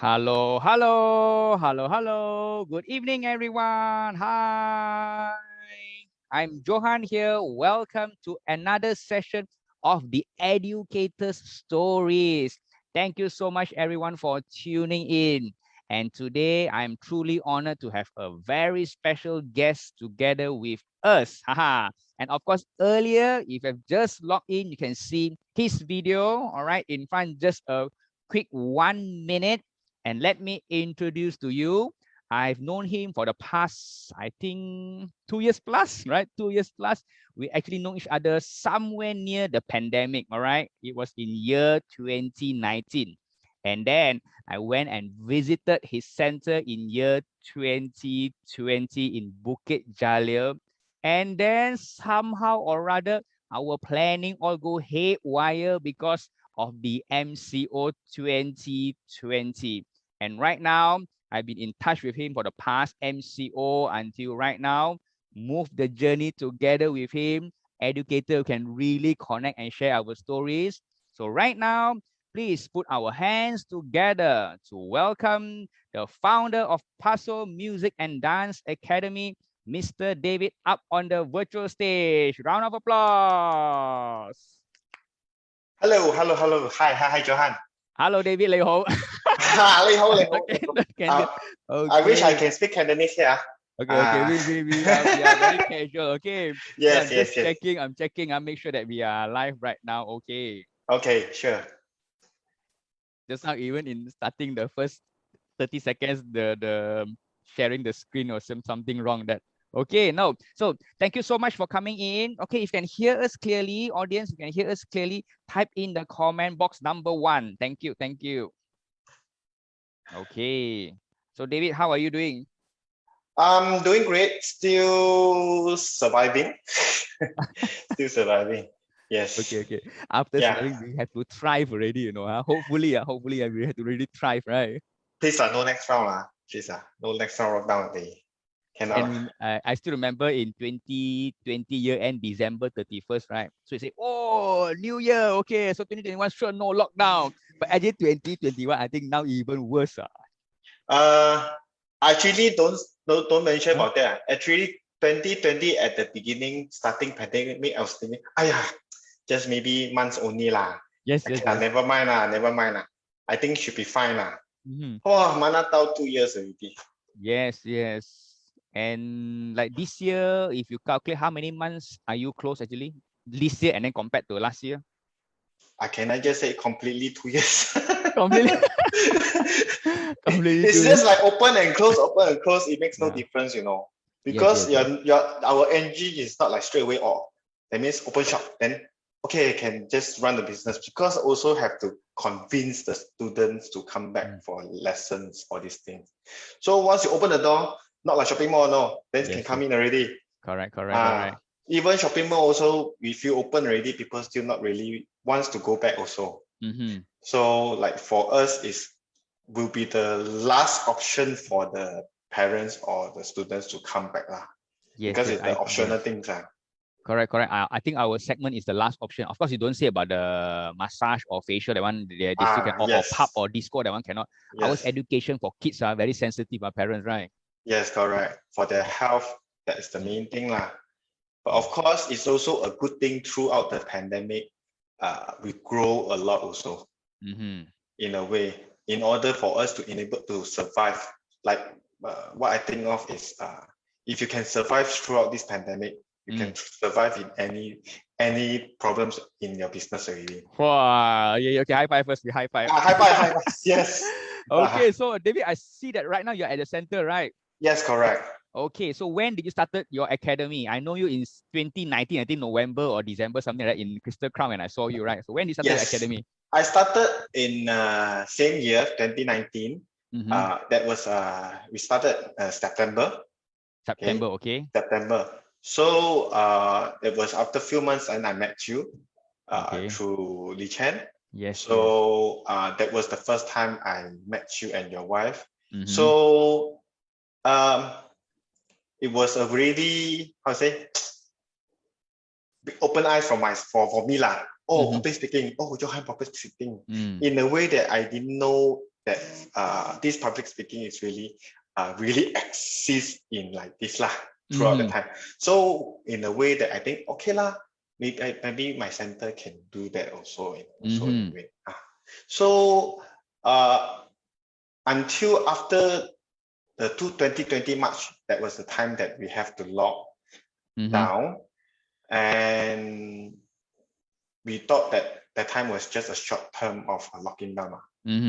Hello, hello, hello, hello. Good evening, everyone. Hi. I'm Johan here. Welcome to another session of the Educator's Stories. Thank you so much, everyone, for tuning in. And today, I'm truly honored to have a very special guest together with us. Haha. And of course, earlier, if you've just logged in, you can see his video, all right, in front, just a quick 1 minute. And let me introduce to you, I've known him for the past, I think, 2 years plus, right? 2 years plus. We actually know each other somewhere near the pandemic, all right? It was in year 2019. And then I went and visited his center in year 2020 in Bukit Jalil. And then somehow or rather, our planning all go haywire because of the MCO 2020. And right now, I've been in touch with him for the past MCO until right now. Move the journey together with him. Educator can really connect and share our stories. So right now, please put our hands together to welcome the founder of Passo Music and Dance Academy, Mr. David, up on the virtual stage. Round of applause. Hello, hello, hello. Hi, Johan. Hello, David Lê Ho. Lê Ho, Lê Ho. I wish I Okay. can speak Cantonese here. Okay. We are very casual. Okay. Yes, I'm yes, just yes. checking. I'm checking. I'll make sure that we are live right now. Okay. Okay, sure. Just now, even in starting the first 30 seconds, the sharing the screen or something wrong that. Okay, no. So thank you so much for coming in. Okay, if you can hear us clearly, audience, you can hear us clearly, type in the comment box number 1. Thank you. Thank you. Okay. So David, how are you doing? I'm doing great. Still surviving. Still surviving. Yes. Okay. After Yeah. surviving, we have to thrive already, you know. Hopefully, we have to really thrive, right? Please, no next round. Please, no next round lockdown. Cannot. And I still remember in 2020 year end, December 31st, right? So you say, oh, New Year, okay. So 2021, sure, no lockdown. But actually 2021, I think now even worse. Actually, don't mention Huh? about that. Actually, 2020 at the beginning, starting pandemic, I was thinking, just maybe months only lah. Yes. Never mind lah, never mind lah. I think should be fine lah. Mm-hmm. Oh, mana tahu 2 years already. Yes. And like this year, if you calculate how many months are you close actually? This year and then compared to last year? Can I just say completely 2 years? Completely. It's just like open and close. It makes no Yeah. difference, because Yes. our NG is not like straight away off. That means open shop. Then okay, can just run the business, because also have to convince the students to come back for lessons, all these things. So once you open the door, not like shopping mall, no, then can come in already. Correct. Even shopping mall also, if you open already, people still not really wants to go back also. Mm-hmm. So like for us, will be the last option for the parents or the students to come back lah. Because it's the optional things. Correct. I think our segment is the last option. Of course, you don't say about the massage or facial, that one they still can, or pub or disco, that one cannot. Yes. Ours education for kids are very sensitive, our parents, right? Yes, correct. For their health, that is the main thing lah. But of course, it's also a good thing throughout the pandemic. We grow a lot also. Mm-hmm. In a way, in order for us to enable to survive. Like what I think of is, if you can survive throughout this pandemic, you can survive in any problems in your business already. Wow, yeah, okay, high five first, we high five. High five, yes. Okay, so David, I see that right now you're at the center, right? Yes, correct. Okay, so when did you started your academy? I know you in 2019, I think November or December, something like that, in Crystal Crown, and I saw you, right? So when did you start your academy? I started in same year, 2019. That was we started September. Okay. September. So it was after a few months, and I met you through Li Chen. Yes. So that was the first time I met you and your wife. So it was a really, how to say, open eyes for me lah. Properly speaking, Johan properly speaking, in a way that I didn't know that this public speaking is really exists in like this lah throughout the time. So in a way that I think okay lah, maybe my center can do that also in a way. So until after the 2020 March, that was the time that we have to lock down, and we thought that that time was just a short term of locking down.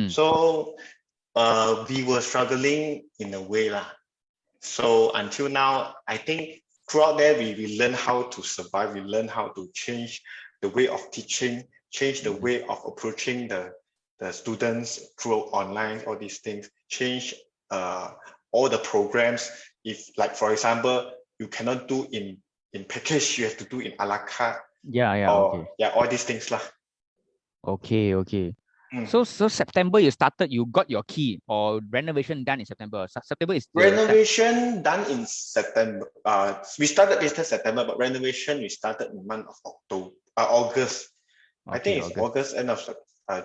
So we were struggling in a way lah. So until now, I think throughout there we learn how to survive. We learn how to change the way of teaching, change the way of approaching the students through online, all these things, change all the programs. If like, for example, you cannot do in package, you have to do in a la carte. All these things lah. Okay. So September you started, you got your key or renovation done in September. September is renovation done in September. We started business September, but renovation we started in the month of August. I think it's August, end of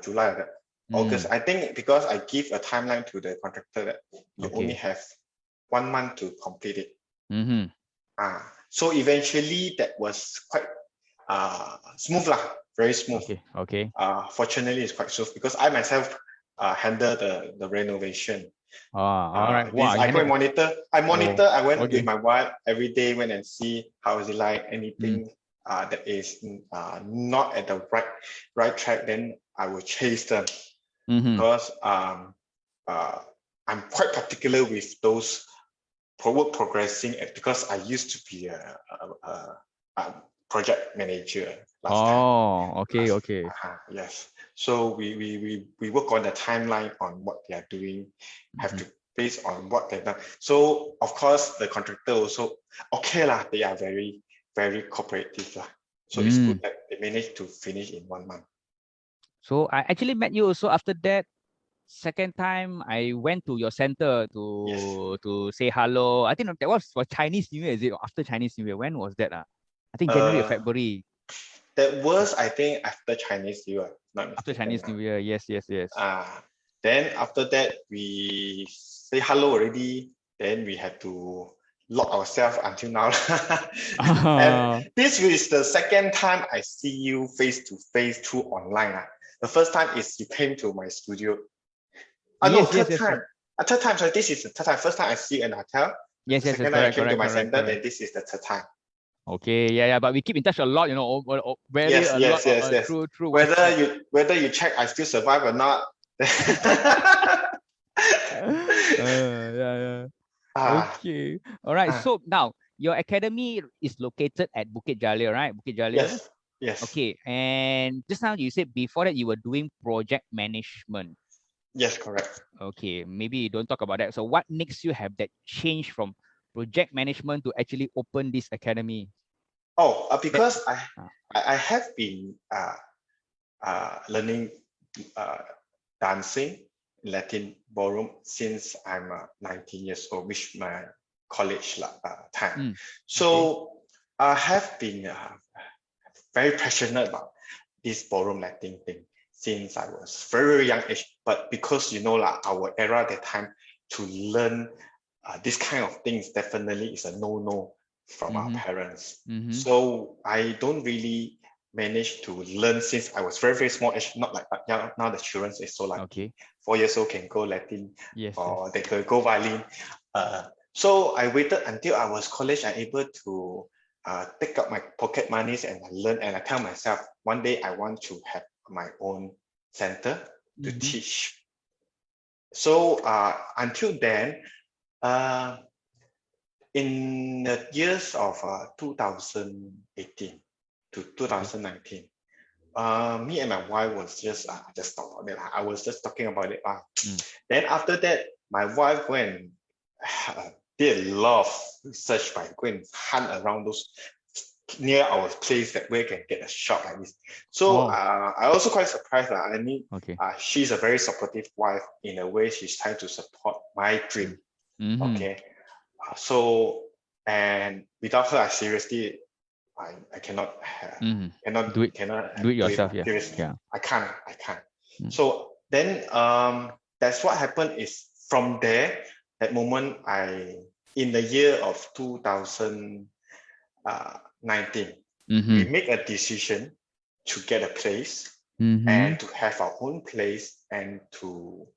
July. August. I think because I give a timeline to the contractor that you only have 1 month to complete it. So eventually that was quite smooth lah, very smooth. Fortunately, it's quite smooth because I myself handle the renovation. All right. Wow, I go monitor. I went with my wife every day, went and see how is it like, anything that is not at the right track, then I will chase them. Because I'm quite particular with those work progressing, because I used to be a project manager last time. Yes. So we work on the timeline on what they are doing, have to base on what they've done. So of course the contractor also lah, they are very, very cooperative lah. So it's good that they managed to finish in 1 month. So I actually met you also after that. Second time I went to your center to say hello. I think that was for Chinese New Year, is it? Or after Chinese New Year? When was that? I think January or February. That was, I think, after Chinese New Year. After Chinese New Year, yes. Then after that, we say hello already. Then we had to lock ourselves until now. And this is the second time I see you face to face through online. The first time is you came to my studio. Third time. So this is the third time. First time I see you in the hotel. Second time I came to my center. Then this is the third time. Okay, but we keep in touch a lot, Yes. Through whether you check I still survive or not. Okay. All right. So now your academy is located at Bukit Jalil, right? Bukit Jalil. Yes. Okay. And just now you said before that you were doing project management. Yes, correct. Okay. Maybe you don't talk about that. So what makes you have that change from project management to actually open this academy? Because I have been learning dancing, Latin ballroom since I'm 19 years old, which my college time. So I have been very passionate about this ballroom Latin thing since I was very young age. But because our era at that time to learn this kind of things definitely is a no from our parents. So I don't really manage to learn since I was very, very small age, not like now the children is so like 4 years old can go Latin or they could go violin. So I waited until I was college, I'm able to take up my pocket monies and I learn, and I tell myself one day I want to have my own center to teach. So until then, in the years of 2018 to 2019, me and my wife was just talk about it. I was just talking about it. Then after that, my wife went did a lot of research by going hunt around those near our place that we can get a shop like this. So I also quite surprised. I mean, she's a very supportive wife in a way. She's trying to support my dream. So, and without her, I seriously, I cannot cannot do it yourself. I can't. So then that's what happened is from there, that moment in the year of 2019, we make a decision to get a place and to have our own place and to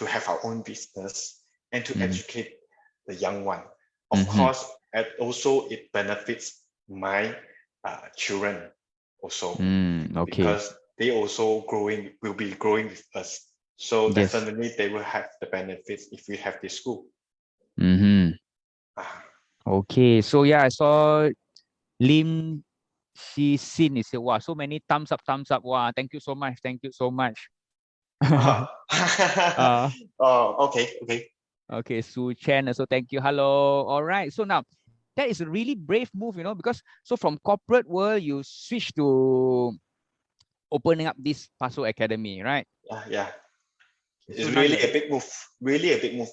have our own business and to educate the young one. Of course, and also it benefits my children also because they also will be growing with us. So definitely they will have the benefits if we have this school. Okay, so yeah, I saw Lim Si Sin is here. Wow, so many thumbs up, thumbs up. Wow, thank you so much. Thank you so much. Okay. Okay, Su Chen also thank you. Hello. All right. So now that is a really brave move, because so from corporate world you switch to opening up this Passo Academy, right? Yeah. It's So really a big move. Really a big move.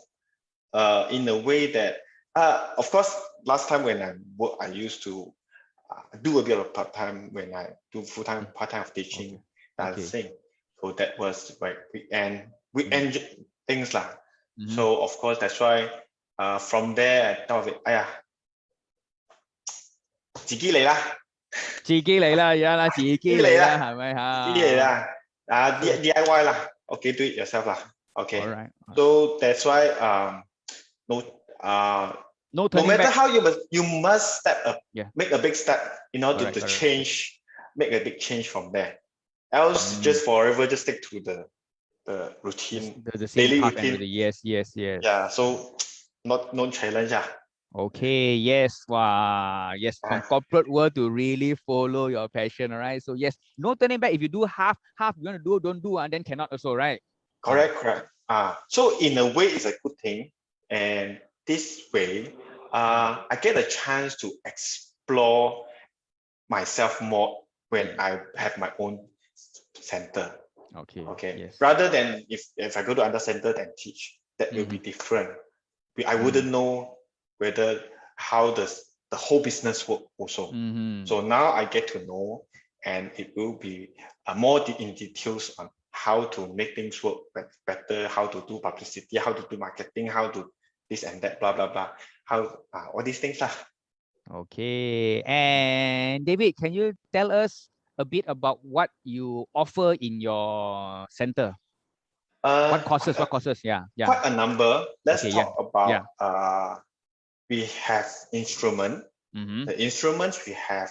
In a way that, of course, last time when I work, I used to do a bit of part-time when I do full-time, part-time of teaching dancing. So that was like weekend things lah. So of course, that's why from there I thought of it, 哎呀，自己嚟啦，自己嚟啦，呀啦，自己嚟啦，係咪吓？自己嚟啦，DIY 啦，okay, do it yourself 啦，okay. Alright. So that's why no matter how you must step up, make a big step in order to change, make a big change from there. Else just forever just stick to the routine, the same daily path routine. Yes. Yeah, so no challenge. Okay, yes, wow, yes, from corporate world to really follow your passion, all right? So yes, no turning back. If you do half, you want to do, don't do, and then cannot also, right? Correct. So in a way, it's a good thing. And this way, I get a chance to explore myself more when I have my own center. Okay. Yes. Rather than if I go to other center and teach, that will be different. I wouldn't know how does the whole business work also. So now I get to know, and it will be more in details on how to make things work better, how to do publicity, how to do marketing, how to this and that, blah blah blah, how all these things lah. Okay, and David, can you tell us a bit about what you offer in your center? What courses? Yeah. Quite a number. Let's talk about. We have instrument. The instruments we have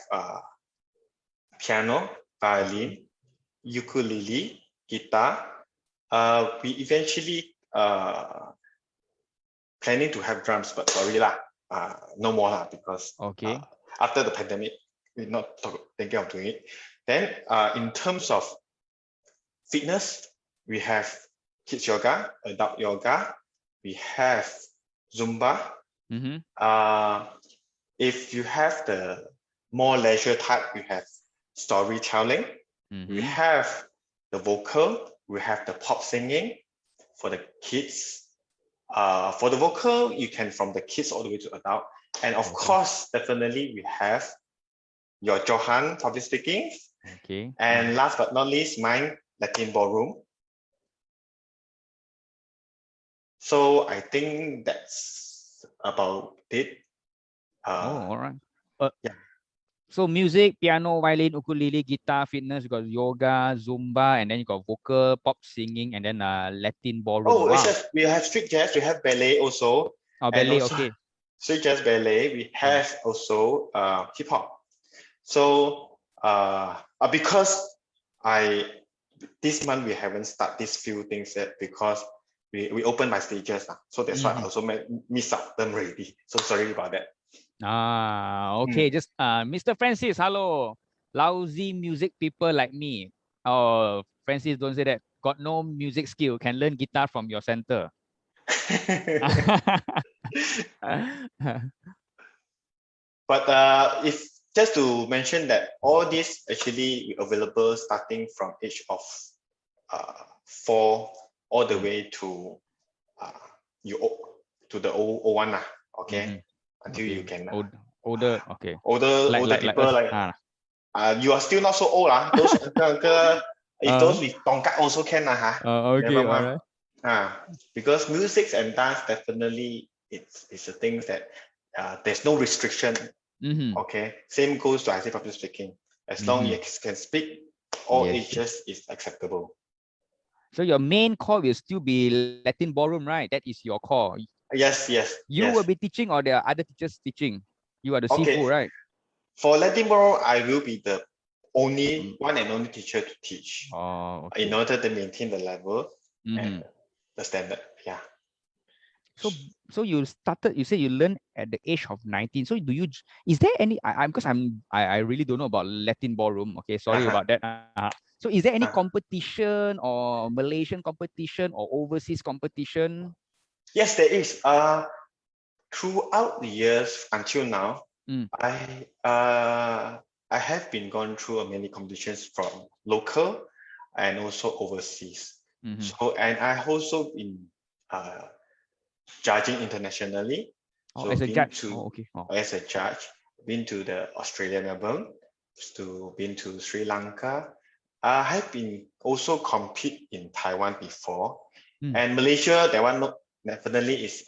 piano, violin, ukulele, guitar. We eventually planning to have drums, but sorry lah, no more lah, because after the pandemic, we're not thinking of doing it. Then in terms of fitness, we have kids yoga, adult yoga. We have Zumba. If you have the more leisure type, we have storytelling. We have the vocal. We have the pop singing for the kids. For the vocal, you can from the kids all the way to adult. And of course, definitely we have your Johan public speaking. And last but not least, mine Latin ballroom. So I think that's about it. All right. So music, piano, violin, ukulele, guitar, fitness, you got yoga, Zumba, and then you got vocal, pop singing, and then Latin ballroom. We have street jazz, we have ballet also. Ballet, okay. Street jazz, ballet, we have also hip hop. So because this month we haven't started these few things yet because we opened my stages now. So that's why I also miss out them already. So sorry about that. Okay. Just Mr. Francis, hello. Lousy music people like me. Oh, Francis, don't say that. Got no music skill. Can learn guitar from your center. But if just to mention that all this actually available starting from age of 4 all the way to the 01 okay. Until you can older older people like you are still not so old those uncle If those with tongkat also can, Okay, never all mind. right. Because music and dance definitely it's a thing that there's no restriction. Mm-hmm. Okay, same goes to I say public speaking. As long Mm-hmm. you can speak, all Yes. ages is acceptable. So your main core will still be Latin ballroom, right? That is your core. Yes, You will yes. be teaching, or there are other teachers teaching? You are the Okay, Sifu, right? for Latin Borough, I will be the Mm. only one and only teacher to teach Oh, in okay. order to maintain the level and Mm-hmm. the standard. Yeah. So, so you started. You say you learned at the age of 19. So, is there any? Because I really don't know about Latin ballroom. Okay, sorry Uh-huh. about that. So, is there any Uh, competition or Malaysian competition or overseas competition? yes, there is. Throughout the years until now, Mm. I have been gone through many competitions from local and also overseas. Mm-hmm. So and I also been judging internationally. Oh, So as a been judge. to Oh, okay. Oh. as a judge, been to the Australia Melbourne, been to Sri Lanka. I have been also compete in Taiwan before, Mm. and Malaysia. That one definitely is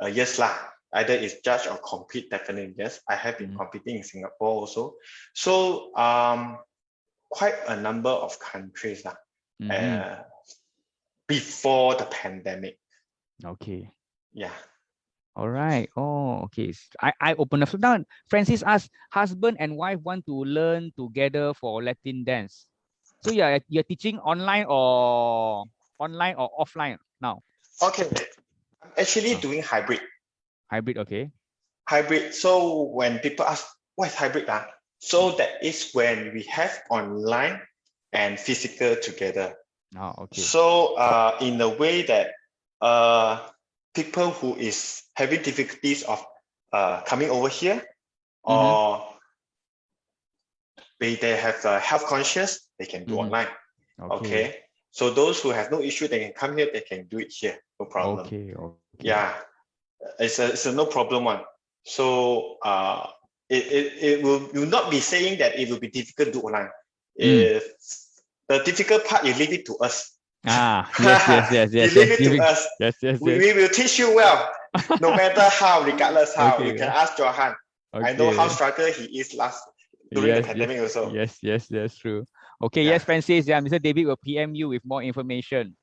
a yes lah. Either is judge or compete, definitely yes. I have been competing in Singapore also. So quite a number of countries lah. Mm-hmm. Before the pandemic. Okay. Yeah. All right. Oh, okay. I open up. So now Francis asked, husband and wife want to learn together for Latin dance. So you're teaching online or offline now? Okay. I'm actually Oh, doing hybrid. hybrid. Okay. Hybrid. So when people ask what is hybrid, so that is when we have online and physical together. Oh, okay. So in a way that people who is having difficulties of coming over here, or they have health conscious, they can do online. Okay. Okay. So those who have no issue, they can come here, they can do it here, no problem. Okay. Okay. Yeah, it's a no problem one. So it will not be saying that it will be difficult to do online. If the difficult part, you leave it to us. Yes. You leave it to us. Yes. We will teach you well, no matter how, regardless how. Okay. You can ask Johan. I know how struggle he is during the pandemic also. Yes, true. Okay, Yeah. yes, Francis. Yeah, Mr. David will PM you with more information.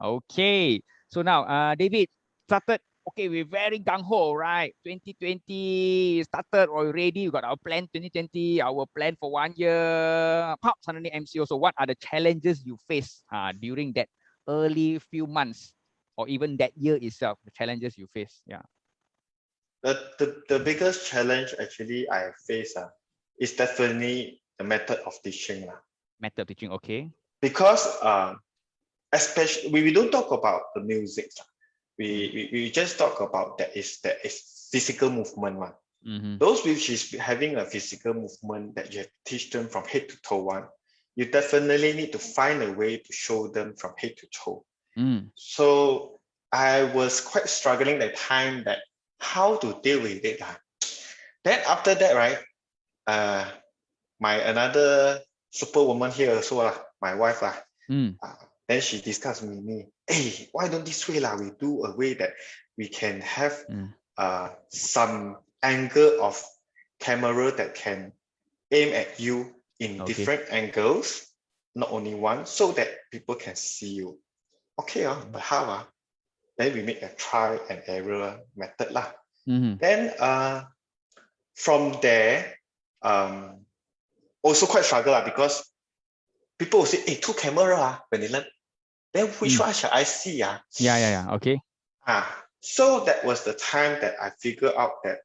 Okay. So now, David started. Okay, we're very gung ho, right? 2020 started already. We got our plan 2020, our plan for 1 year. Pop, suddenly MCO. So, what are the challenges you face during that early few months, or even that year itself? The challenges you face, yeah. The biggest challenge actually I face is definitely the method of teaching. Method of teaching, okay. Because especially we don't talk about the music. We just talk about that is physical movement one. Those which is having a physical movement that you have to teach them from head to toe one, you definitely need to find a way to show them from head to toe. So I was quite struggling that time that how to deal with it. Then after that, right, my another superwoman here also, my wife, then she discussed with me, hey, why don't this way we do a way that we can have some angle of camera that can aim at you in different angles, not only one, so that people can see you. Okay, but how? Then we make a try and error method lah. Then from there, also quite struggle because people will say, hey, two camera when they learn. Then which one shall I see? Yeah. Okay. So that was the time that I figured out that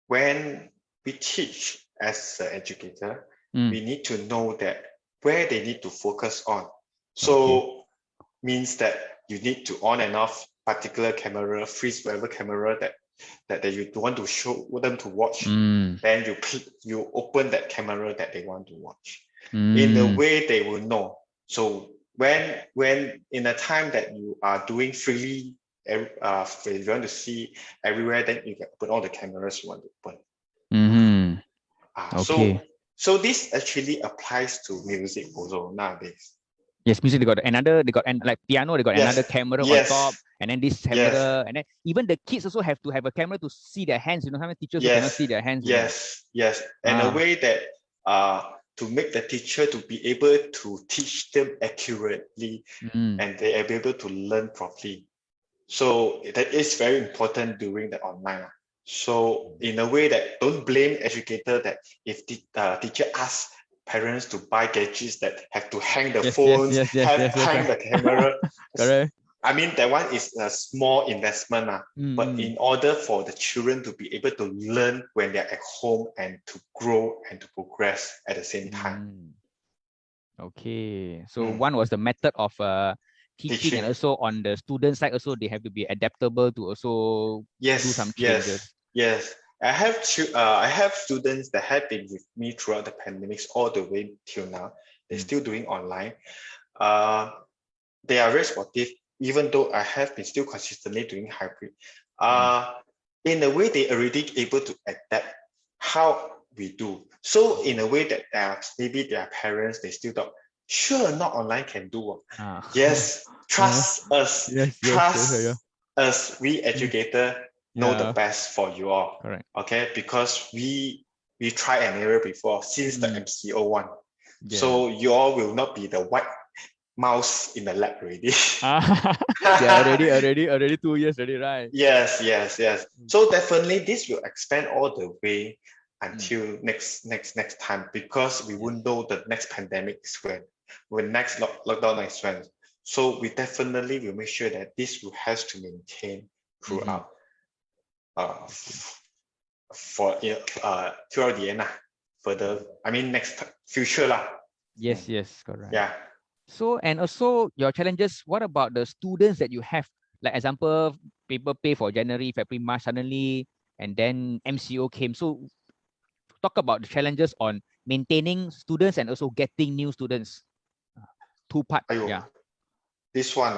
when we teach as an educator, we need to know that where they need to focus on. So means that you need to on and off particular camera, freeze whatever camera that you want to show them to watch. Then you open that camera that they want to watch. In a way they will know. So when in a time that you are doing freely, if you want to see everywhere, then you can open all the cameras you want to open. So this actually applies to music also nowadays. Yes, music, they got and like piano, they got another Yes, camera on top, yes, and then this yes, camera, and then even the kids also have to have a camera to see their hands. You know, how many teachers who cannot yes, see their hands, you know. yes. And a Ah, way that to make the teacher to be able to teach them accurately mm, and they are able to learn properly. So that is very important during the online. So in a way that don't blame educator that if the teacher asks parents to buy gadgets that have to hang the phones, have hang right. the camera. Correct. I mean that one is a small investment, but Mm, in order for the children to be able to learn when they're at home and to grow and to progress at the same time. mm. Okay. So Mm. one was the method of teaching, and Teaching. also on the student side, also they have to be adaptable to also do some Yes, yes, changes. yes. I have students that have been with me throughout the pandemics all the way till now. They're Mm, still doing online. Uh, they are very supportive, even though I have been still consistently doing hybrid. mm. Uh, in a way, they already able to adapt how we do. So in a way that maybe their parents, they still don't, sure, not online can do. Ah. Yes, Uh, trust us, yeah. trust us, we Mm, educator know the yeah, best for you all. correct. Okay, because we try and error before since the Mm, MCO one. yeah. So you all will not be the white mouse in the lab already. Ah, yeah, already 2 years already, right? Yes. Mm, So definitely this will expand all the way mm, until next time because we yes. won't know the next pandemic is when next lockdown is when. So we definitely will make sure that this will has to maintain Mm-hmm. throughout uh Okay. for throughout the end further. I mean next future lah. Mm. Yes, correct. Yeah. So, and also your challenges, what about the students that you have? Like example, people pay for January, February, March suddenly, and then MCO came. So talk about the challenges on maintaining students and also getting new students. Two part. Ayo, Yeah. this one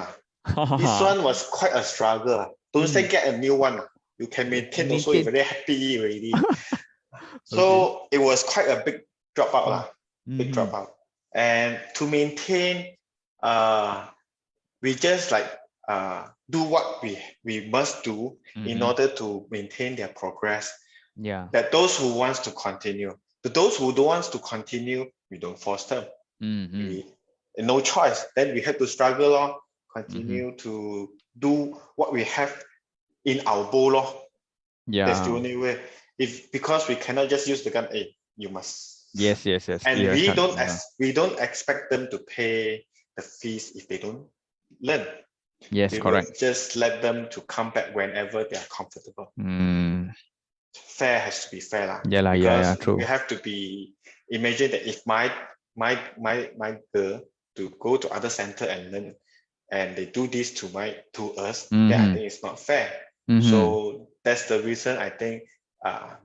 this one was quite a struggle. Don't say Mm, get a new one. You can yes. maintain also, you're Maintain. very happy already. Okay. So it was quite a big dropout Mm. lah, big Mm-hmm. dropout. And to maintain, we just like do what we must do in Mm-hmm. order to maintain their progress. Yeah. That those who wants to continue, to those who don't wants to continue, we don't force them. Mm-hmm. We no choice. Then we have to struggle on, Mm-hmm. continue to do what we have in our bowl. That's the Yeah. only way. If because we cannot just use the gun, hey, you must. Yes. And Yeah. Yeah. we don't expect them to pay the fees if they don't learn. Yes, We will correct. just let them to come back whenever they are comfortable. Mm. Fair has to be fair lah, Yeah, lah, because we true. have to be imagine that if my girl to go to other center and learn and they do this to us, then I Mm-hmm. think it's not fair. Mm-hmm. So that's the reason I think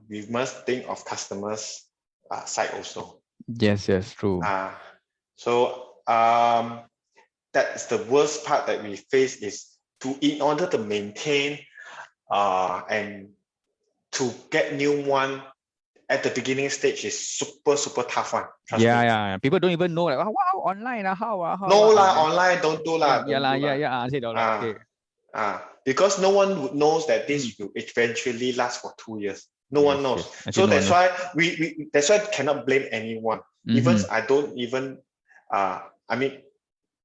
we must think of customers side also. Yes, true. So that's the worst part that we face is in order to maintain and to get new one at the beginning stage is super tough one. Trust me. Yeah. People don't even know like, oh, wow, online, how, No lah, then, online don't do lah, don't do lah. I said, all right, okay. Because no one knows that this Mm. will eventually last for 2 years. No one knows. Actually, So no that's one knows. why we that's why cannot blame anyone. Even Mm-hmm. I don't even I mean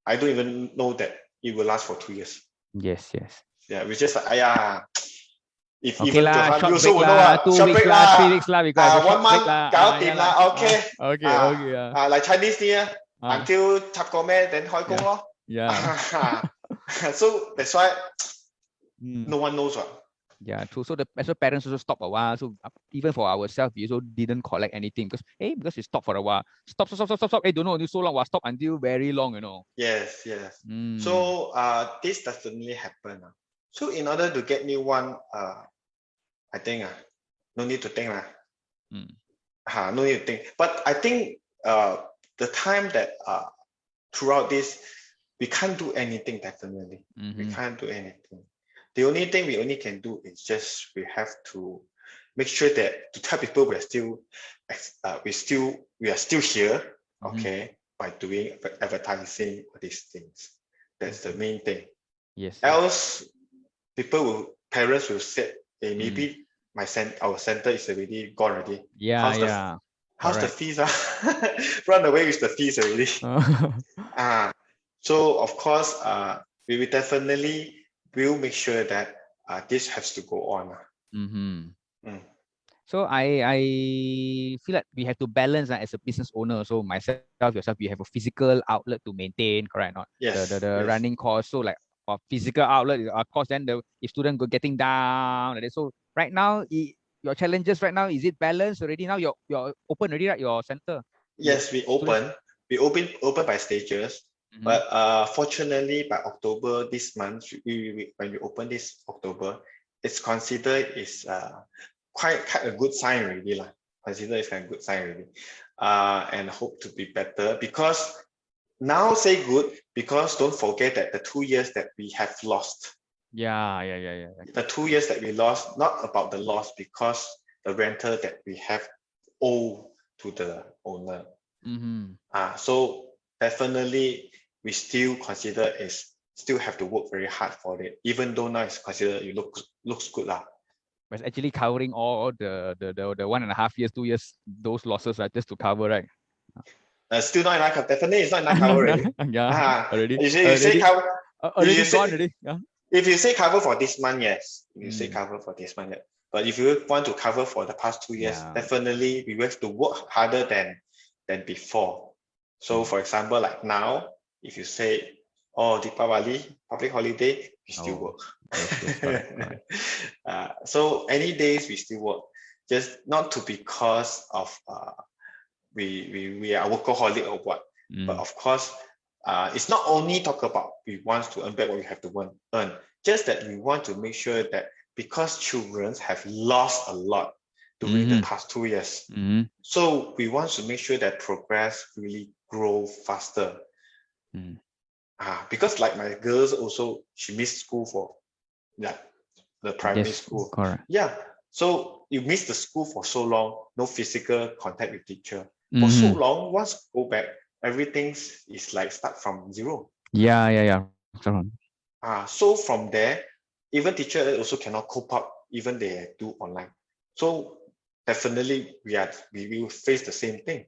I don't even know that it will last for 2 years. Yes. Yeah, we just like if Okay even lah, Johan, you short also break will know lah, 2 short weeks break lah, 3 lah. weeks lah, because I have a 1 short break month lah. 搞掂啦 okay. Okay, like Chinese New Year Ah. until 插個咩 then 開工咯。Yeah. So that's why Mm. no one knows what. Yeah, true. So as a parents also stop a while. So even for ourselves, we also didn't collect anything because we stopped for a while. Stop. Hey, don't know, so long. Stop until very long, you know. Yes. Mm. So this definitely happen. So in order to get new one, I think no need to think lah. No need to think. But I think the time that throughout this, we can't do anything definitely. Mm-hmm. We can't do anything. The only thing we only can do is just we have to make sure that to tell people we are still here, Mm-hmm. okay, by doing advertising or these things. That's the main thing. Yes. Else, parents will say, hey, maybe our center is already gone already. Yeah. How's the fees? Run away with the fees already. So of course, we will definitely will make sure that this has to go on. So I feel like we have to balance as a business owner. So myself, yourself, you have a physical outlet to maintain, correct? Not Yes. The running cost. So like a physical outlet cost, then if student go getting down. So right now, your challenges right now, is it balanced already? Now you're open already, right? Your center. Yes, we open. We open by stages. But fortunately, by October this month, when we open this October, it's considered is quite a good sign already lah. Consider it's kind of good sign already, and hope to be better because now say good because don't forget that the 2 years that we have lost. Yeah. The 2 years that we lost, not about the loss because the rental that we have owe to the owner. So definitely we still consider is still have to work very hard for it, even though now it's considered it looks good lah. But it's actually covering all the 1.5 years, 2 years, those losses, right? Just to cover, right? Still not enough. Definitely, it's not enough cover already. Already. You say cover. Already gone already. If you say cover for this month, yes. You say cover for this month, yes. But if you want to cover for the past 2 years, definitely we have to work harder than before. So, for example, like now, if you say, "Oh, Deepavali, public holiday," we still work. Yes, correct. So any days we still work, just not to because of we are workaholic or what, but of course, it's not only talk about we want to earn back what we have to earn, just that we want to make sure that because children have lost a lot during the past 2 years, so we want to make sure that progress really grow faster. Because like my girls also, she missed school for the primary school. Correct. Yeah. So you miss the school for so long, no physical contact with teacher. For so long, once go back, everything is like start from zero. Yeah. So from there, even teacher also cannot cope up, even they do online. So definitely we will face the same thing.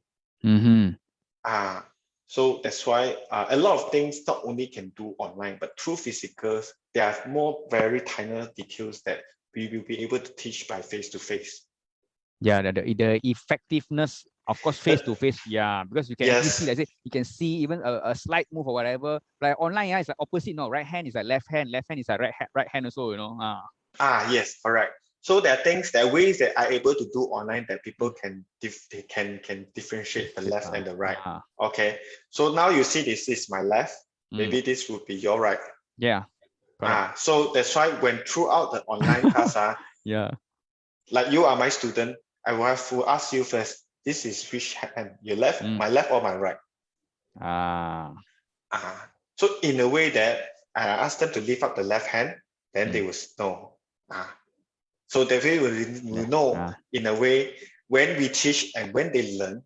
So that's why a lot of things not only can do online, but through physicals, there are more very tiny details that we will be able to teach by face-to-face. Yeah, the effectiveness, of course, face-to-face, because you can actually see, let's say, you can see even a slight move or whatever. Like online, it's like opposite, no, right hand is like left hand is like right hand also, Yes, correct. So there are ways that are able to do online that people can differentiate the left and the right. Okay, so now you see this is my left. Maybe this would be your right. Yeah. So that's why when throughout the online class, like you are my student, I will have to ask you first. This is which hand? Your left, my left, or my right? So in a way that I ask them to lift up the left hand, then they will know. So they will know in a way when we teach and when they learn,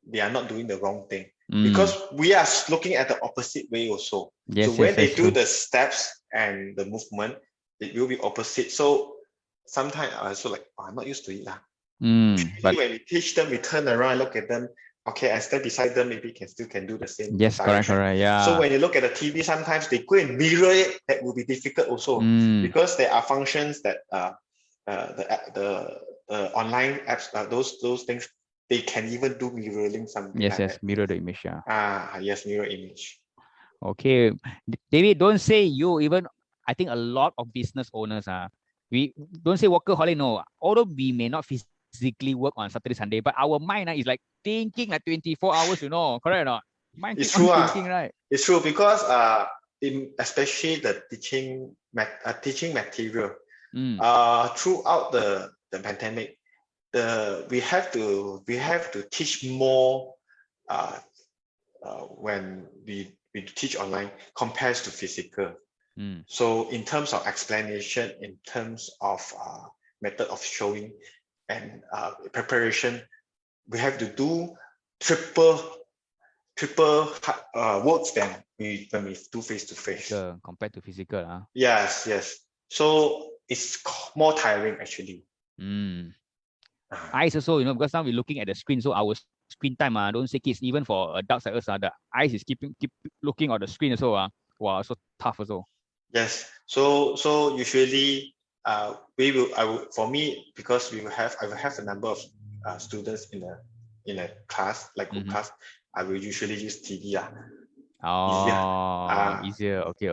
they are not doing the wrong thing. Because we are looking at the opposite way also. So when they do the steps and the movement, it will be opposite. So sometimes I also like, I'm not used to it. But when we teach them, we turn around, look at them. Okay, I stand beside them, maybe still can do the same. Yes, correct, yeah. So when you look at the TV, sometimes they go and mirror it. That will be difficult also because there are functions that the online apps, those things, they can even do mirroring something. Yes, mirror the image. Yes, mirror image. Okay, David, don't say you. Even I think a lot of business owners we don't say workaholic. No, although we may not physically work on Saturday, Sunday, but our mind is like thinking like 24 hours. Correct or not? Mind it's true. Thinking, right? It's true because especially the teaching material. Throughout the pandemic, we have to teach more when we teach online compared to physical. So in terms of explanation, in terms of method of showing and preparation, we have to do triple triple works than when we do face to face. Compared to physical. Yes. So it's more tiring actually. Eyes also, because now we're looking at the screen, so our screen time, don't say kids, even for adults like us, the eyes is keep looking at the screen also, wow, so tough also. Yes. So usually for me, because I will have a number of students in a class, like group class, I will usually use TV. Easier. Okay.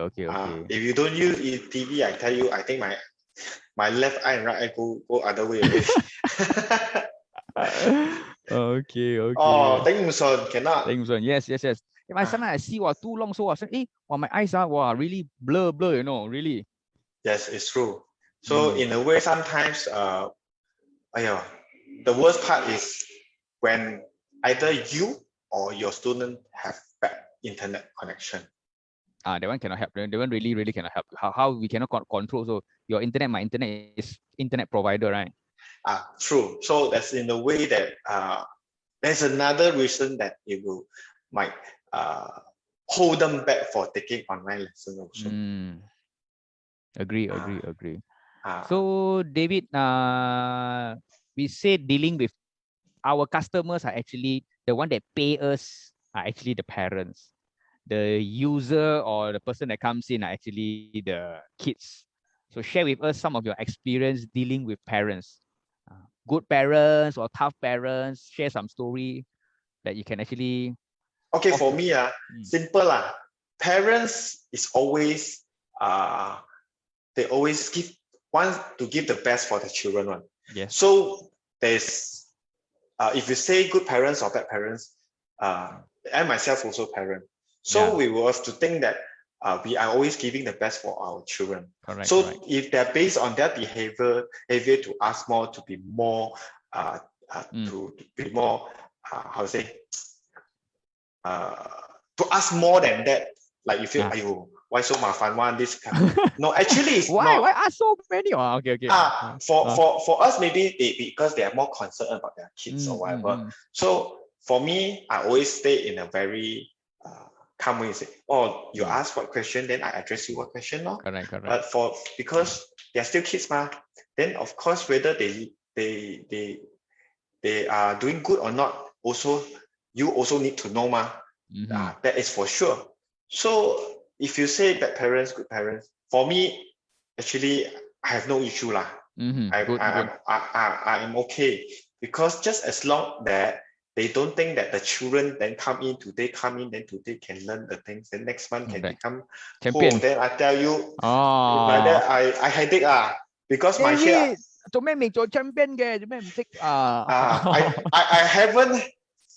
If you don't use TV, I tell you, I think my left eye and right eye go other way already. Okay. Oh, thank you, son. Cannot. Yes. My son, I see too long, so I said, my eyes are really blur, really. Yes, it's true. So in a way, sometimes the worst part is when either you or your student have bad internet connection. That one cannot help. That one really cannot help. How we cannot control. So your internet, my internet is internet provider, right? True. So that's in the way that there's another reason that it might hold them back for taking online lessons also. Agree. So David, we said dealing with our customers are actually the one that pay us are actually the parents. The user or the person that comes in are actually the kids. So share with us some of your experience dealing with parents. Good parents or tough parents, share some story that you can actually. Okay, for me, simple. Parents is always they always want to give the best for the children one. Yes. So there's if you say good parents or bad parents, I myself also parent. So we will have to think that we are always giving the best for our children. Correct. If they're based on their behavior to ask more, to be more, to be more, how to say, to ask more than that, like you feel, ayo, why so mafan one this kind of, no, actually it's why ask so many? Okay. For us maybe because they are more concerned about their kids or whatever. So for me, I always stay in a very calm way. Say, you ask what question, then I address you what question, no? Correct. But because they are still kids, then of course whether they are doing good or not, also you also need to know, that is for sure. So if you say bad parents, good parents, for me, actually, I have no issue lah. I am okay, because just as long that they don't think that the children then come in, today can learn the things, then next month can become champion. Then I tell you, like that I headache because my share. champion I haven't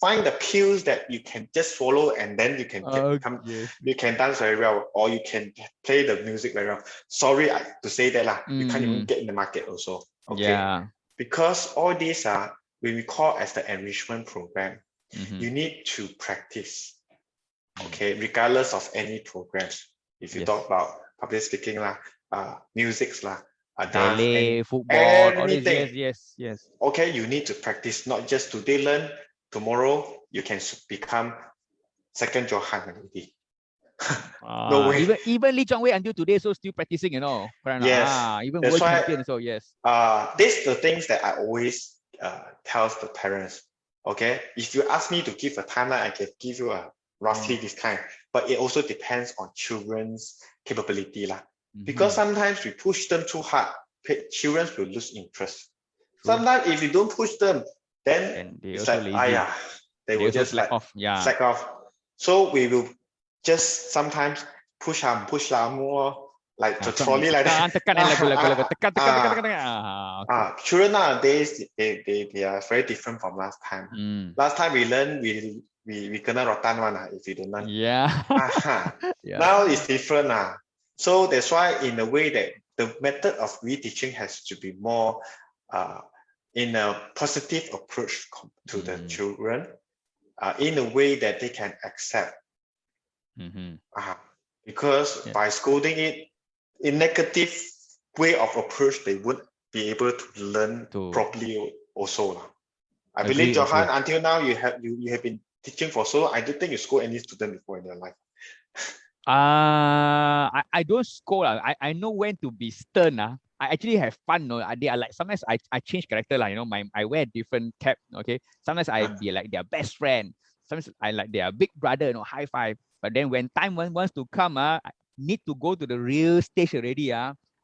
find the pills that you can just follow and then you can you can dance very well, or you can play the music very well. Sorry to say that you can't even get in the market also. Okay. Because all these are when we call as the enrichment program, you need to practice. Okay, regardless of any programs. If you talk about public speaking music ballet, dance, football, anything. Yes. Okay, you need to practice, not just today learn, tomorrow you can become second Johan already. No way. Even Lee Chong Wei until today, so still practicing, Yes. Even world champion, so yes. These the things that I always tell the parents. Okay, if you ask me to give a timeline, I can give you a roughly this kind, but it also depends on children's capability because sometimes we push them too hard, children will lose interest. Sometimes if you don't push them, then it's like they will just slack off. Slack off. So we will just sometimes push more, like the trolley like that. Children nowadays they are very different from last time. Last time we learn we gonna rotan one if you don't learn. Now it's different So that's why in a way that the method of reteaching has to be more in a positive approach to the children, in a way that they can accept. Because by scolding it in negative way of approach, they wouldn't be able to learn properly also. I believe, Johan, until now you have been teaching for so long, I don't think you scold any student before in your life. I don't scold. I know when to be stern. I actually have fun. No, they are like sometimes I change character. Like, I wear a different cap. Okay. Sometimes I be like their best friend. Sometimes I like their big brother, high five. But then when time wants to come, I need to go to the real stage already.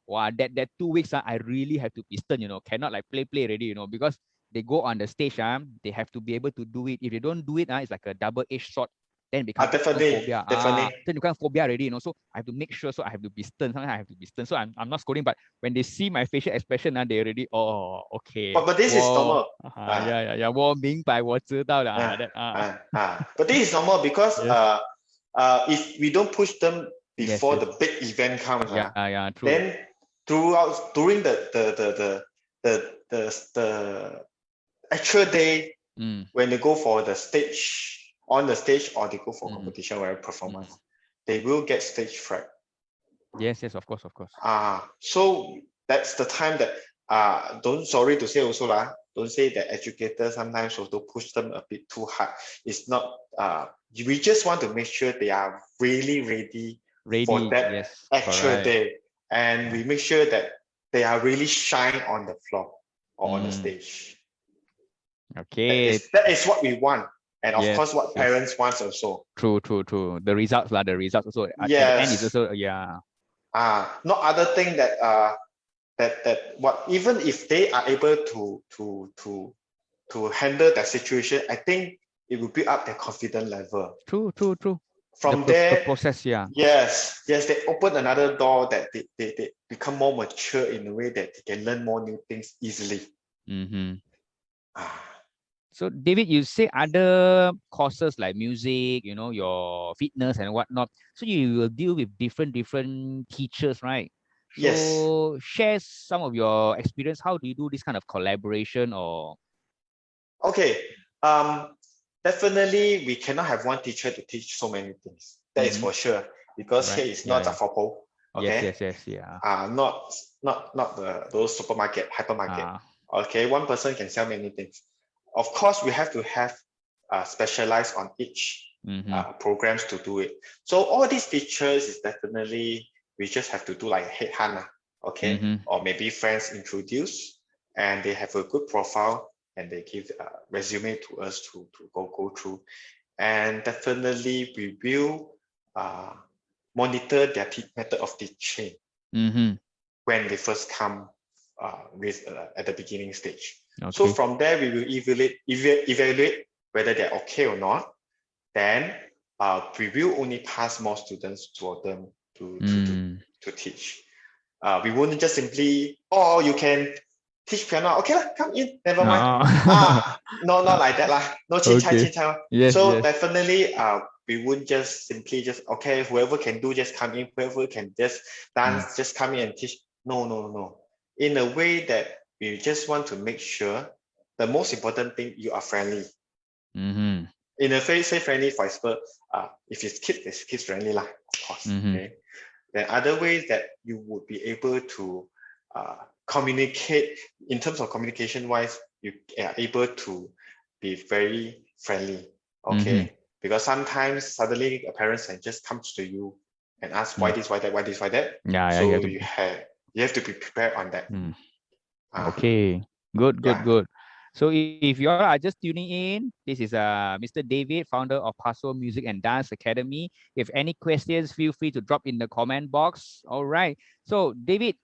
Wow, that 2 weeks, I really have to be stern, cannot like play already, because they go on the stage, they have to be able to do it. If they don't do it, it's like a double-edged sword. Then become Definitely, phobia. definitely. Then become phobia already, So I have to make sure. So I have to be stern. Sometimes I have to be stern. So I'm not scolding, but when they see my facial expression, they already, okay. But this is normal. Yeah. 我明白，我知道了 that But this is normal because yes. if we don't push them Yes, before yes. the big event comes, Yeah, true. then during the actual day, when they go for the stage, on the stage, or they go for competition or performance, they will get stage fright. Yes, of course. So that's the time that sorry to say also don't say that educators sometimes also push them a bit too hard. It's not we just want to make sure they are really ready for that actual day, and we make sure that they are really shine on the floor or on the stage. Okay. That is what we want, and of course what parents want also. True. The results also at the end is also not other thing that that what, even if they are able to handle that situation, I think it will build up their confidence level. True. From there, the process, yes, they open another door that they become more mature in a way that they can learn more new things easily. So David, you say other courses like music, your fitness and whatnot. So you will deal with different teachers, right? So share some of your experience. How do you do this kind of collaboration or? Okay, definitely we cannot have one teacher to teach so many things. That is for sure, because here is not a fopo. Okay. Yes, yeah. Not those supermarket, hypermarket. Okay, one person can sell many things. Of course, we have to have specialized on each programs to do it. So all these teachers is definitely, we just have to do like headhunt, okay, or maybe friends introduce, and they have a good profile, and they give a resume to us to go through, and definitely we will monitor their method of teaching when they first come with at the beginning stage. So from there, we will evaluate whether they're okay or not. Then we will only pass more students for them to teach. We wouldn't just simply, you can teach piano. Okay, come in, never mind. No, not like that lah. No chin chai. So definitely, we wouldn't just simply okay, whoever can do, just come in. Whoever can just dance, just come in and teach. No. In a way that we just want to make sure the most important thing, you are friendly. In a way, say friendly, for example, if it's kids friendly lah, of course. Okay. Then other ways that you would be able to communicate, in terms of communication wise, you are able to be very friendly. Okay. Because sometimes suddenly a parent can just come to you and ask why this, why that. So you have to be prepared on that. Okay, good. So if you all are just tuning in, this is Mr. David, founder of Passo Music and Dance Academy. If any questions, feel free to drop in the comment box. All right. So David,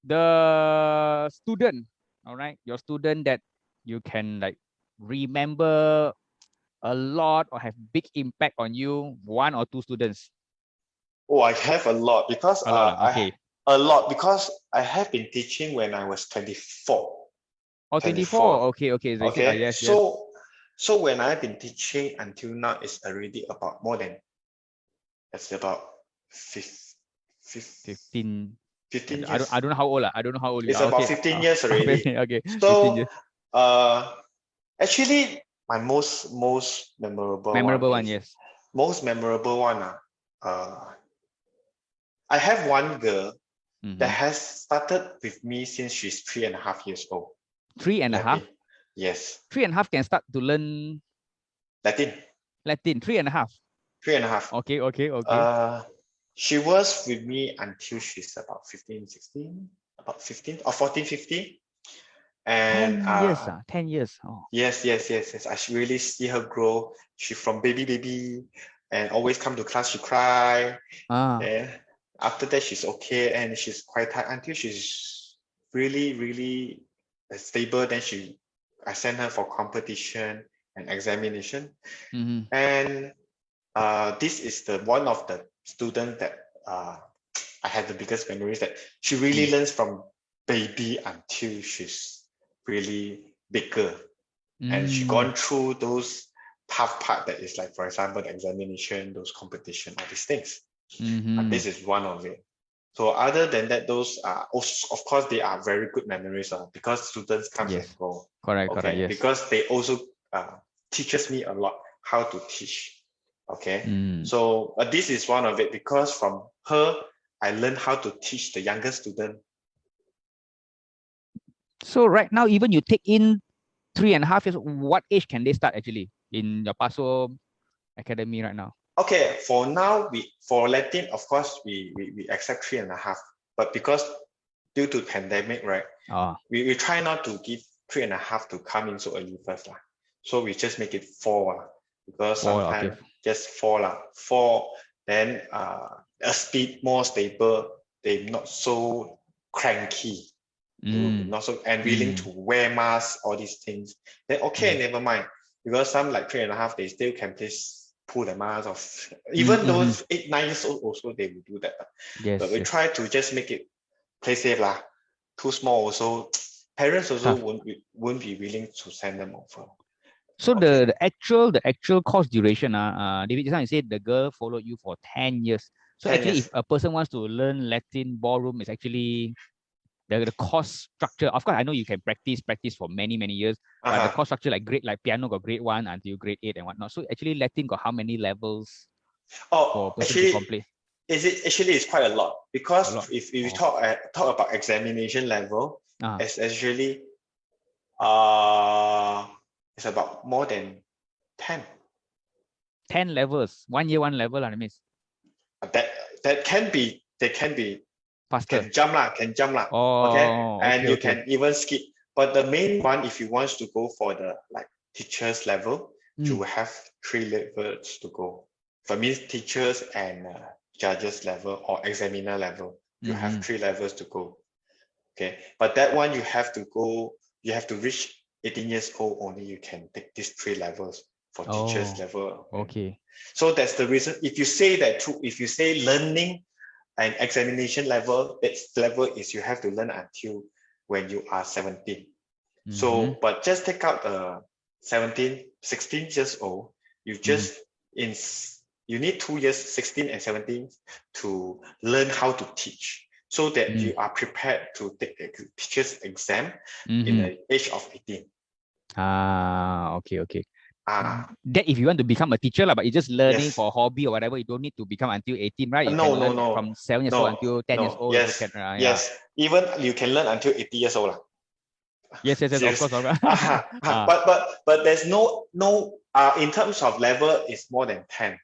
the student, all right, your student that you can like remember a lot or have big impact on you, one or two students? I have a lot, because because I have been teaching when I was 24. 24. Okay. Yes. So when I've been teaching until now, it's already about more than, it's about 15 years. I don't know how old. I don't know how old. It's about 15 years already. Okay. So actually, my most memorable one, yes. Most memorable one. I have one girl that has started with me since she's 3.5 years old. 3.5? Yes. 3.5 can start to learn Latin. Latin, 3.5. 3.5. Okay. She was with me until she's about 15, 16, about 15 or 14, 15. And 10 years, 10 years. Oh. Yes. I should really see her grow. She from baby and always come to class, she cry. And after that, she's okay and she's quite tight until she's really stable. Then I sent her for competition and examination. And this is the one of the students that I had the biggest memories, that she really learns from baby until she's really bigger. And she gone through those tough part that is like, for example, the examination, those competition, all these things. This is one of it. So other than that, those are also, of course, they are very good memories because students come and go. Correct. Yes. Because they also teaches me a lot how to teach. Okay. So this is one of it, because from her, I learned how to teach the younger student. So right now, even you take in 3.5 years, what age can they start actually in your Passo Academy right now? Okay, for now, for Latin, of course, we accept 3.5, but because due to pandemic, right? We try not to give 3.5 to come in so early first, lah. So we just make it 4, because sometimes just 4, 4. Then a speed more stable. They're not so cranky, not so and willing to wear masks, all these things. Then never mind, because some like 3.5, they still can pull the mask off. Even those 8, 9 years old also, they will do that. But we try to just make it play safe lah. Too small also, parents also won't be willing to send them over. So the actual course duration, David, just now you said the girl followed you for 10 years. So 10 actually, years. if a person wants to learn Latin ballroom, is actually the course structure. Of course, I know you can practice for many years, but the course structure, like piano got grade 1 until grade 8 and whatnot. So actually, Latin got how many levels for a person to complete? It's quite a lot, because if we talk about examination level, it's actually it's about more than 10. 10 levels, 1 year 1 level, I mean. That can be faster. Can jump lah. And you can even skip. But the main one, if you want to go for the like teachers level, you will have 3 levels to go. That means teachers and judges level or examiner level. You have 3 levels to go. Okay, but that one you have to reach 18 years old only. You can take these 3 levels for teachers level. Okay. So that's the reason. If you say learning and examination level, its level is you have to learn until when you are 17. So, but just take out 17, 16 years old. You just you need 2 years, 16 and 17, to learn how to teach, so that you are prepared to take the teacher's exam in the age of 18. Okay. That if you want to become a teacher, but you're just learning for a hobby or whatever, you don't need to become until 18, right? You can learn from 7 years old until 10 years old. Yes. Even you can learn until 80 years old. Yes, of course. But there's no in terms of level, it's more than 10.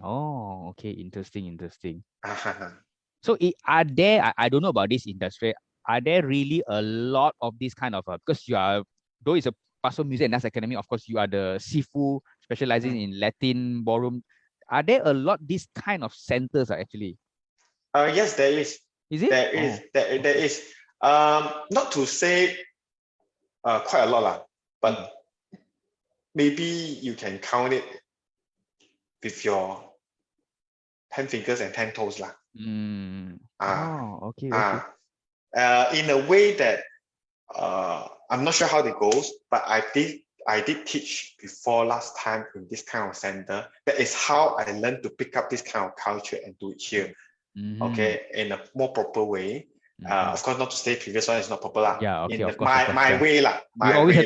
Oh, okay. Interesting. So are there, I don't know about this industry, are there really a lot of this kind of, because you are, though it's a Passo Music and Dance Academy, of course, you are the Sifu specializing in Latin ballroom. Are there a lot these kind of centers actually? Yes, there is. Is it? There is. Not to say quite a lot, but maybe you can count it with your 10 fingers and 10 toes lah. Okay. In a way that I'm not sure how it goes, but I did teach before last time in this kind of center. That is how I learned to pick up this kind of culture and do it here. Okay, in a more proper way. Of course, not to say previous one is not proper lah. Yeah, okay, of course. My way lah.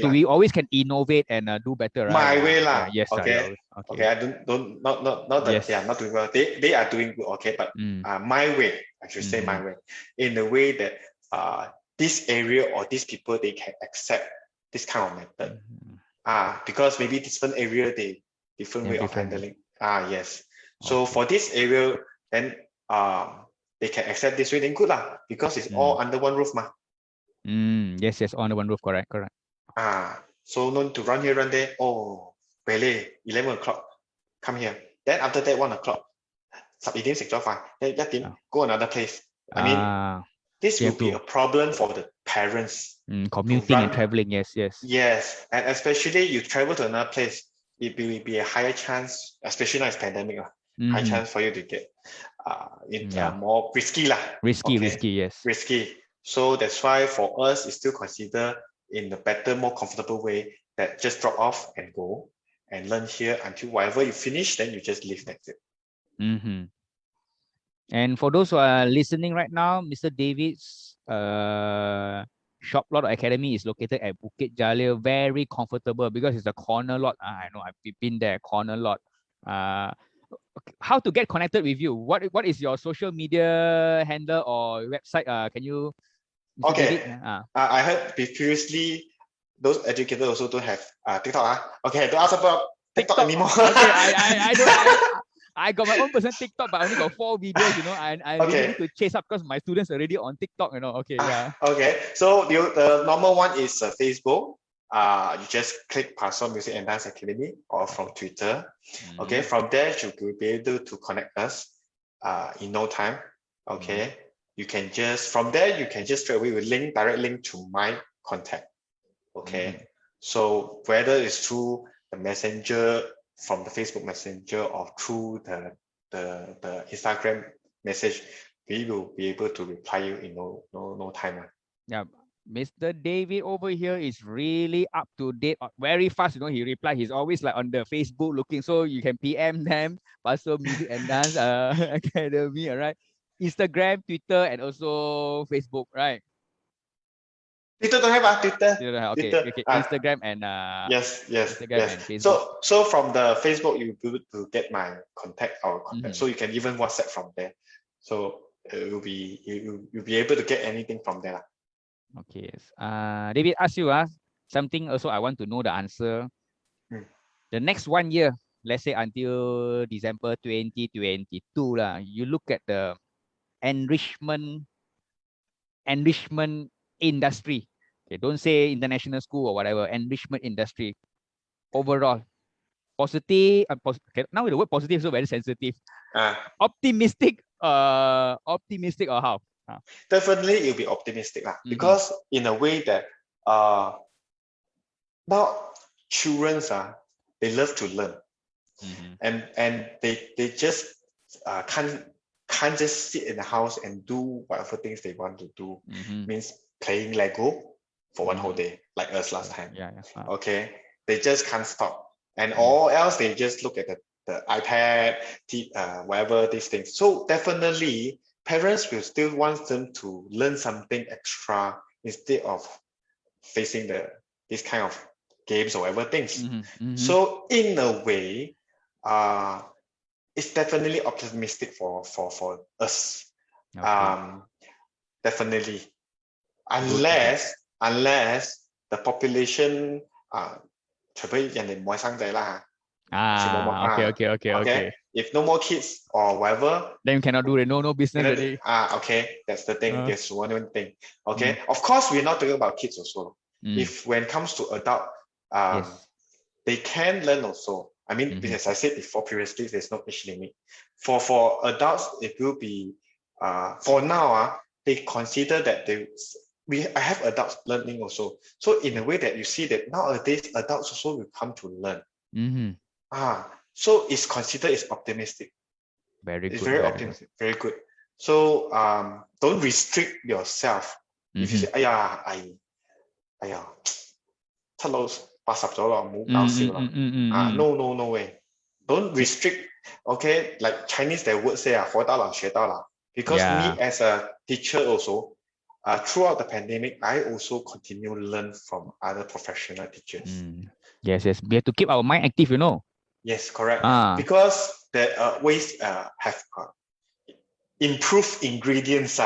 We always can innovate and do better, right? My way lah. Yes. Okay. I don't not that they are not doing well. They are doing good. Okay, but my way, I should say my way, in the way that this area or these people, they can accept this kind of method. Because maybe different area, they different way of handling. Yes. So for this area, then they can accept this way, then good lah, because it's all under one roof ma. Yes, under one roof, correct. So no need to run here, run there. Oh, really? 11 o'clock, come here. Then after that, 1 o'clock, 12點食咗飯, then 1點 go another place. I mean, this will be a problem for the parents. Commuting and traveling, yes. Yes, and especially you travel to another place, it will be a higher chance, especially now it's pandemic, high chance for you to get more risky lah. Risky, yes. Risky. So that's why for us, it's still considered in a better, more comfortable way that just drop off and go and learn here until whatever you finish, then you just leave, that's it. And for those who are listening right now, Mr. David's Shop Lot Academy is located at Bukit Jalil. Very comfortable because it's a corner lot. I know I've been there, corner lot. How to get connected with you? What is your social media handle or website? Can you? Mr. Okay. David? I heard previously those educators also don't have TikTok. Okay, don't ask about TikTok anymore. Okay, I don't. I got my own personal TikTok, but I only got 4 videos, and I really need to chase up because my students are already on TikTok, Okay, Okay, so the normal one is Facebook. You just click Passo Music and Dance Academy or from Twitter. Okay, from there you will be able to connect us in no time. Okay, you can just, from there, you can just straight away with direct link to my contact. Okay, so whether it's through the messenger, from the Facebook Messenger or through the Instagram message, we will be able to reply you in no time. Yeah, Mr. David over here is really up to date, very fast. He replied. He's always like on the Facebook looking, so you can PM them. Passo Music and Dance Academy, all right? Instagram, Twitter, and also Facebook, right? Twitter don't have Twitter. Okay. Instagram and yes. Instagram and Facebook. So from the Facebook, you'll be able to get my contact, our contact. So you can even WhatsApp from there. So you'll be able to get anything from there. Okay. David, ask you something also. I want to know the answer. The next 1 year, let's say until December 2022 you look at the enrichment industry. Okay, don't say international school or whatever. Enrichment industry overall, positive. Okay, now the word positive is so very sensitive. Optimistic or how? Definitely, you'll be optimistic because in a way that now children they love to learn, and they just can't just sit in the house and do whatever things they want to do. Means playing Lego for one whole day, like us last time. Okay, they just can't stop, and all else they just look at the iPad, whatever these things. So definitely, parents will still want them to learn something extra instead of facing this kind of games or whatever things. So in a way, it's definitely optimistic for us. Definitely, unless the population Okay. If no more kids or whatever, then you cannot do it. No business already. Okay, that's the thing. That's one thing. Okay, of course we're not talking about kids also. If when it comes to adult, they can learn also. I mean, as I said before previously, there's no age limit. For adults, it will be for now. They consider that I have adults learning also. So in a way that you see that nowadays adults also will come to learn. So it's considered it's optimistic. Very good. It's very optimistic. Very good. So don't restrict yourself. If you say, no way. Don't restrict. Okay, like Chinese, their word say, 活到老学到老. Because me as a teacher also, throughout the pandemic, I also continue to learn from other professional teachers. Yes. We have to keep our mind active, Yes, correct. Because there are ways have improved ingredients,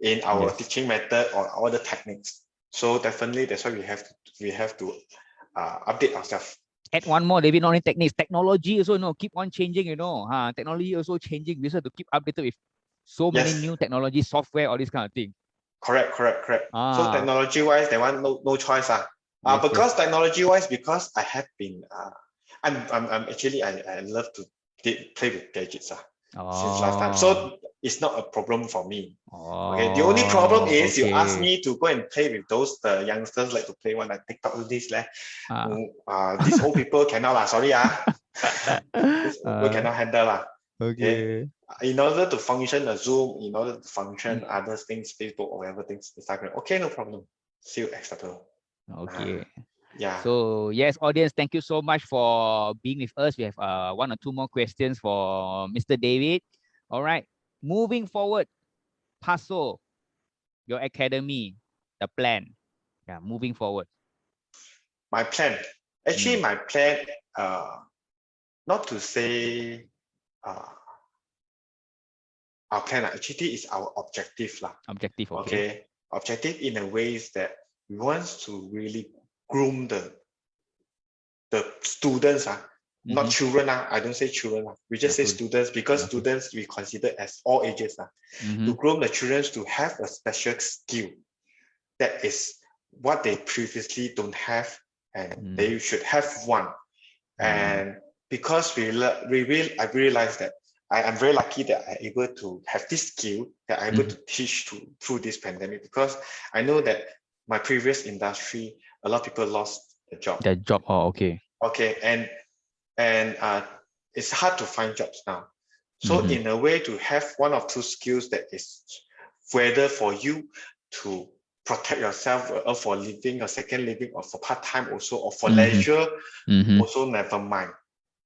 in our teaching method or all the techniques. So definitely, that's why we have to update ourselves. Add one more, David, not only techniques, technology also, keep on changing, technology also changing. We have to keep updated with so many new technology, software, all this kind of thing. Correct. So technology-wise, they want no choice. Because technology-wise, because I have been, I'm actually, I love to play with gadgets since last time. So it's not a problem for me. Okay. The only problem is you ask me to go and play with those the youngsters like to play one like TikTok this these old people cannot sorry this we cannot handle Okay. In order to function a Zoom, in order to function other things, Facebook or whatever things, Instagram, okay, no problem, still acceptable. Okay. Yeah. So yes, audience, thank you so much for being with us. We have one or two more questions for Mr. David. All right. Moving forward, Passo, your academy, the plan. Yeah, moving forward. My plan. Actually, my plan, not to say our plan, actually is our objective. Objective, okay. Objective in a way is that we want to really groom the students, not children. I don't say children. We just say students because students we consider as all ages. To groom the children to have a special skill that is what they previously don't have, and they should have one. And because I realize that I am very lucky that I'm able to have this skill that I'm able to teach through this pandemic, because I know that my previous industry, a lot of people lost the job. Okay. Okay, and it's hard to find jobs now. So in a way, to have one of two skills that is whether for you to protect yourself or for living, a second living, or for part-time also, or for leisure, also never mind.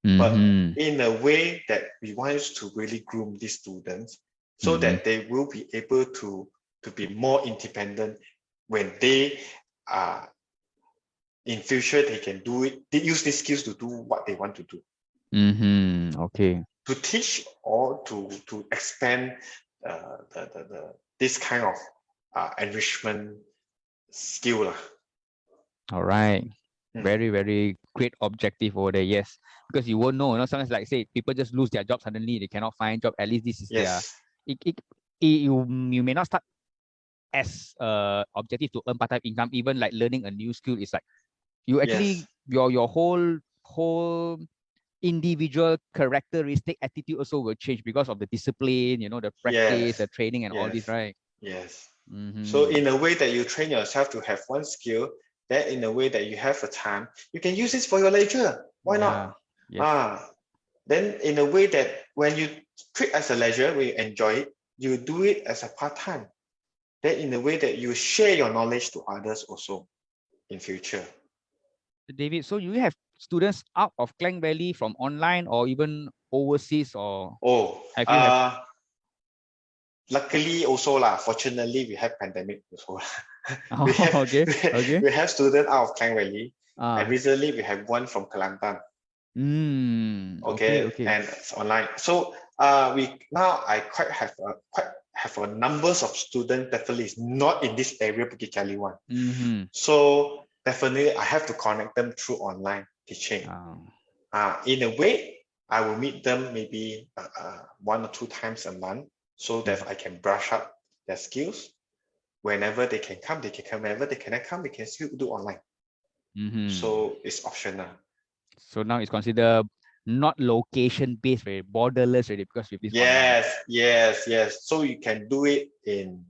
But in a way that we want to really groom these students so that they will be able to be more independent when they are in future, they can do it. They use these skills to do what they want to do. Okay. To teach or to expand this kind of enrichment skill. All right. Very, very great objective over there. Yes, because you won't know. Sometimes, like say, people just lose their job suddenly. They cannot find job. At least this is their. You may not start as objective to earn part-time income. Even like learning a new skill is like you actually your whole individual characteristic attitude also will change because of the discipline. The practice, the training, and all this, right? Yes. So in a way that you train yourself to have one skill, that in a way that you have a time, you can use this for your leisure. Why not? Then in a way that when you treat as a leisure, when you enjoy it, you do it as a part-time. Then in a way that you share your knowledge to others also in future. David, so you have students out of Klang Valley from online or even overseas, or have you luckily also fortunately we have pandemic also. We have students out of Klang Valley, and recently we have one from Kelantan. Okay, and it's online. So I quite have a numbers of students definitely is not in this area, Bukit Jalil one. So definitely I have to connect them through online teaching. In a way, I will meet them maybe 1 or 2 times a month, so that I can brush up their skills. Whenever they can come, they can come. Whenever they cannot come, we can still do online. So it's optional. So now it's considered not location-based, very borderless already, because with this online. Yes. So you can do it in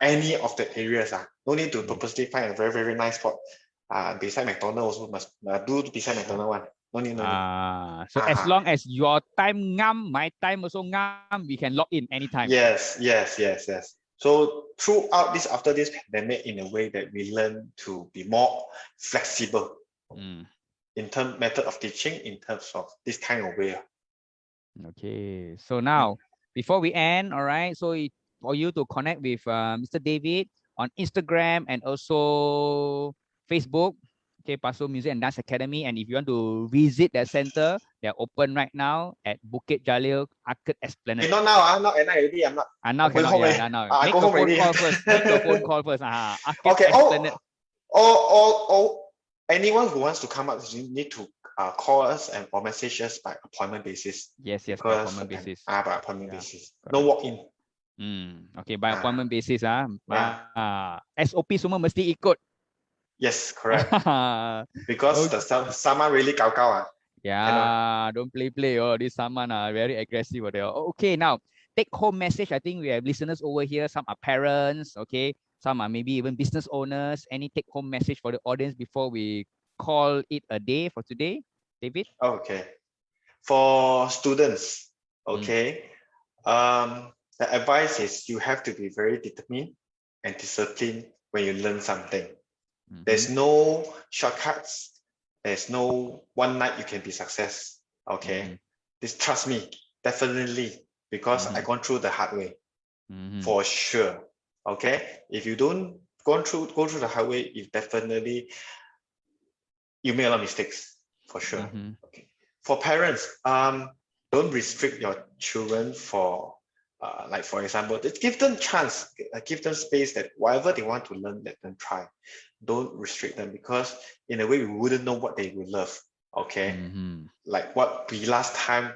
any of the areas. No need to purposely find a very, very nice spot. Beside McDonald's also must do beside McDonald's one. No need. So as long as your time ngam, my time also ngam, we can log in anytime. Yes. So throughout this, after this pandemic, in a way that we learn to be more flexible in terms method of teaching, in terms of this kind of way. Okay. So now, before we end, all right. So for you to connect with Mr. David on Instagram and also Facebook, okay, Passo Music and Dance Academy. And if you want to visit that center, they're open right now at Bukit Jalil Arcade Esplanade. Not now, not at night already. I'm not. Now cannot. Make a phone call first. Make a phone call first. Okay. anyone who wants to come up, you need to call us or message us by appointment basis. Yes, by Because appointment basis. by appointment Yeah, basis. correct. No walk-in. Okay, by appointment basis Yeah. SOP semua mesti ikut. Yes, correct. Because the someone really gao gao. Yeah, don't play. Oh, this someone very aggressive. Okay, now take home message. I think we have listeners over here. Some are parents. Okay, some are maybe even business owners. Any take home message for the audience before we call it a day for today, David? Okay. For students, okay, the advice is you have to be very determined and disciplined when you learn something. There's no shortcuts. There's no one night you can be success. Okay, this trust me, definitely, because I gone through the hard way, for sure. Okay, if you don't go through the hard way, you definitely you make a lot of mistakes, for sure. Okay. For parents, don't restrict your children for like, for example, give them chance, give them space that whatever they want to learn, let them try. Don't restrict them, because in a way we wouldn't know what they will love. Okay, like what we last time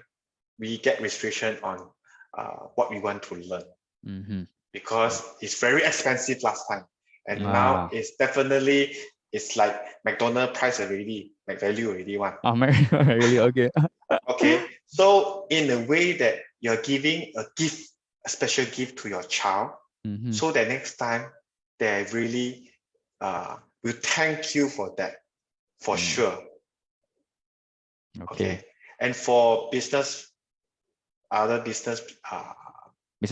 we get restriction on what we want to learn, because it's very expensive last time, and now it's definitely it's like McDonald's price already, like value already one. Really? Okay. Okay, so in a way that you're giving a gift, a special gift to your child, so that next time they really will thank you for that, for sure. Okay. And for business, other business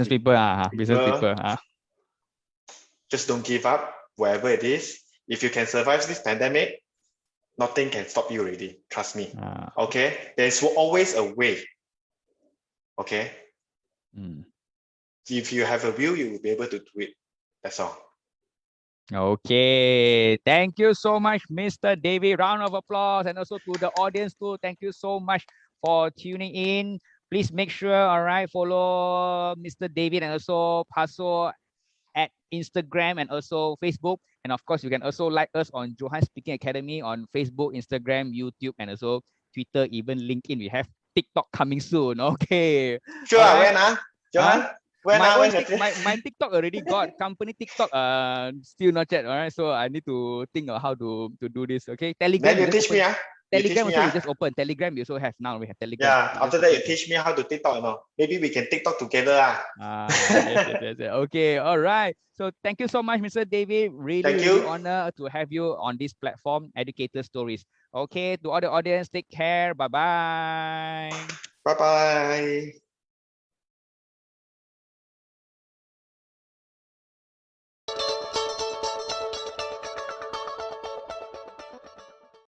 people, just don't give up, wherever it is. If you can survive this pandemic, nothing can stop you already. Trust me. Okay, there's always a way. Okay. If you have a will, you will be able to do it. That's all. Okay, thank you so much, Mr. David. Round of applause, and also to the audience too. Thank you so much for tuning in. Please make sure, all right, follow Mr. David and also Passo at Instagram and also Facebook. And of course, you can also like us on Johan Speaking Academy on Facebook, Instagram, YouTube, and also Twitter, even LinkedIn. We have TikTok coming soon. Okay. Sure, right. When Johan? My TikTok already got company TikTok still not yet. All right, so I need to think of how to do this. Okay, Telegram. Then you teach me. Telegram also we just open. Telegram we also have now. We have Telegram. Yeah. After that, you teach me how to TikTok. You know, maybe we can TikTok together. Yes. Okay. All right. So thank you so much, Mr. David. Really honor to have you on this platform, Educator Stories. Okay. To all the audience, take care. Bye bye. Bye bye.